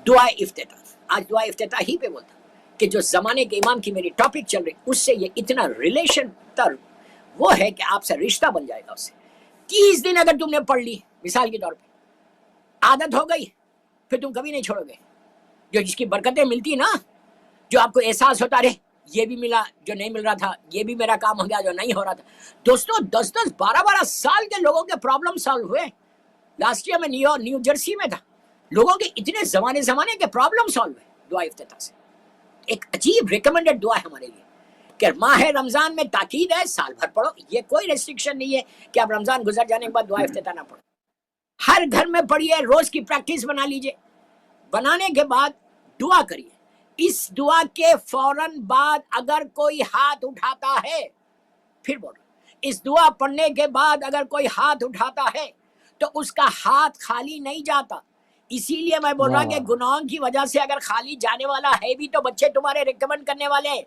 دعا افتتاح، آج دعا افتتاح ہی پہ بولتا کہ جو زمانے کے امام کی میری ٹاپک چل رہی اس سے یہ اتنا ریلیشن تر وہ ہے کہ آپ سے رشتہ بن جائے گا اس سے. 30 دن اگر تم نے پڑھ لی مثال کے طور پہ، عادت ہو گئی، پھر تم کبھی نہیں چھوڑو گے. جو جس کی برکتیں ملتی نا، جو آپ کو احساس ہوتا رہے یہ بھی ملا جو نہیں مل رہا تھا، یہ بھی میرا کام ہو گیا جو نہیں ہو رہا تھا. دوستوں 10-12 سال کے لوگوں کے پرابلم سالو ہوئے. لاسٹ ایئر میں نیو جرسی میں تھا، لوگوں کے اتنے زمانے کے پرابلم سالو ہوئے دعا افتتاح سے. ایک عجیب ریکمنڈڈ دعا ہے ہمارے لیے کہ ماہ رمضان میں تاکید ہے سال بھر پڑھو. یہ کوئی ریسٹرکشن نہیں ہے کہ آپ رمضان گزر جانے کے بعد دعا افتتاح نہ پڑھو. ہر گھر میں پڑھیے، روز کی پریکٹس بنا لیجئے. بنانے کے بعد دعا کریے. اس دعا کے فوراً بعد اگر کوئی ہاتھ اٹھاتا ہے، پھر بولو، اس دعا پڑھنے کے بعد اگر کوئی ہاتھ اٹھاتا ہے تو اس کا ہاتھ خالی نہیں جاتا. اسی لیے میں بول رہا کہ گناہوں کی وجہ سے اگر خالی جانے والا ہے بھی تو بچے تمہارے ریکمنڈ کرنے والے ہیں.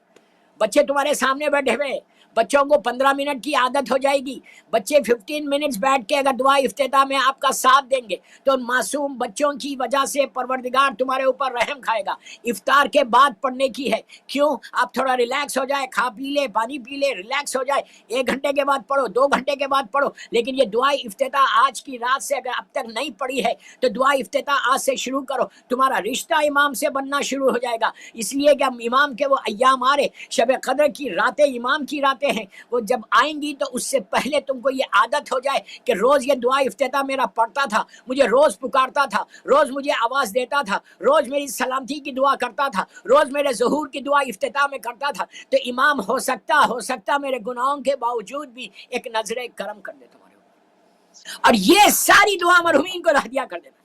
بچے تمہارے سامنے بیٹھے ہوئے، بچوں کو 15 منٹ کی عادت ہو جائے گی. بچے 15 منٹس بیٹھ کے اگر دعا افتتاح میں آپ کا ساتھ دیں گے تو معصوم بچوں کی وجہ سے پروردگار تمہارے اوپر رحم کھائے گا. افطار کے بعد پڑھنے کی ہے. کیوں؟ آپ تھوڑا ریلیکس ہو جائے، کھا پی لے، پانی پی لے، ریلیکس ہو جائے. 1 گھنٹے کے بعد پڑھو، 2 گھنٹے کے بعد پڑھو. لیکن یہ دعا افتتاح آج کی رات سے اگر اب تک نہیں پڑھی ہے تو دعا افتتاح آج سے شروع کرو. تمہارا رشتہ امام سے بننا شروع ہو جائے گا. اس لیے کہ امام کے وہ ایام آ رہے، شب قدر کی راتیں امام کی راتیں ہیں، وہ جب آئیں گی تو اس سے پہلے تم کو یہ عادت ہو جائے کہ روز یہ دعا افتتاح میرا پڑھتا تھا، مجھے روز پکارتا تھا، روز مجھے آواز دیتا تھا، روز میری سلامتی کی دعا کرتا تھا، روز میرے ظہور کی دعا افتتاح میں کرتا تھا. تو امام ہو سکتا میرے گناہوں کے باوجود بھی ایک نظر کرم کر دے تمہارے اوپر. اور یہ ساری دعا مرحومین کو ہدیہ کر دینا.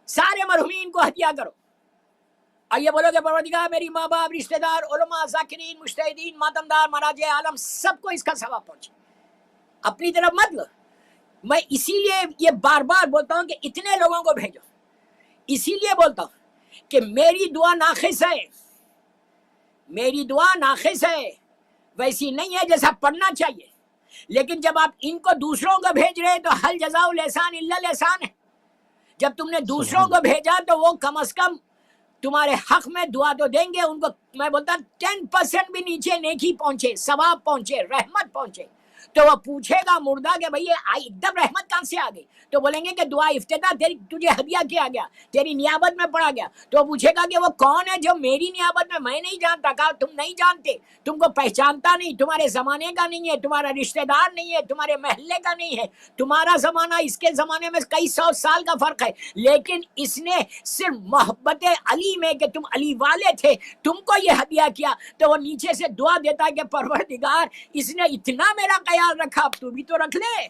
سارے مرحومین کو ہدیہ کرو. اور یہ بولو کہ پروردگار میری ماں باپ، رشتہ دار، علماء، ذاکرین، مجتہدین، ماتمدار، مراجع عالم سب کو اس کا ثواب پہنچے. اپنی طرف مت لو. میں اسی لیے یہ بار بار بولتا ہوں کہ اتنے لوگوں کو بھیجو. اسی لیے بولتا ہوں کہ میری دعا ناقص ہے، میری دعا ناقص ہے، ویسی نہیں ہے جیسا پڑھنا چاہیے. لیکن جب آپ ان کو دوسروں کو بھیج رہے تو حل جزاء الاحسان الا الاحسان ہے. جب تم نے دوسروں کو بھیجا تو وہ کم از کم تمہارے حق میں دعا تو دیں گے. ان کو میں بولتا 10% بھی نیچے نیکی پہنچے، ثواب پہنچے، رحمت پہنچے. تو وہ پوچھے گا مردہ کہ بھئی ایک دم رحمت کہاں سے آ گئی؟ تو بولیں گے کہ دعا افتتاح تجھے ہدیہ کیا گیا، تیری نیابت میں پڑھا گیا. تو وہ پوچھے گا کہ وہ کون ہے جو میری نیابت میں نہیں جانتا. کہا تم نہیں جانتے، تم کو پہچانتا نہیں، تمہارے زمانے کا نہیں ہے، تمہارا رشتہ دار نہیں ہے، تمہارے محلے کا نہیں ہے. تمہارا زمانہ اس کے زمانے میں کئی 100 سال کا فرق ہے، لیکن اس نے صرف محبت علی میں کہ تم علی والے تھے تم کو یہ ہدیہ کیا. تو وہ نیچے سے دعا دیتا ہے کہ پروردگار اس نے اتنا میرا خیال رکھا، اب تو بھی تو رکھ لے.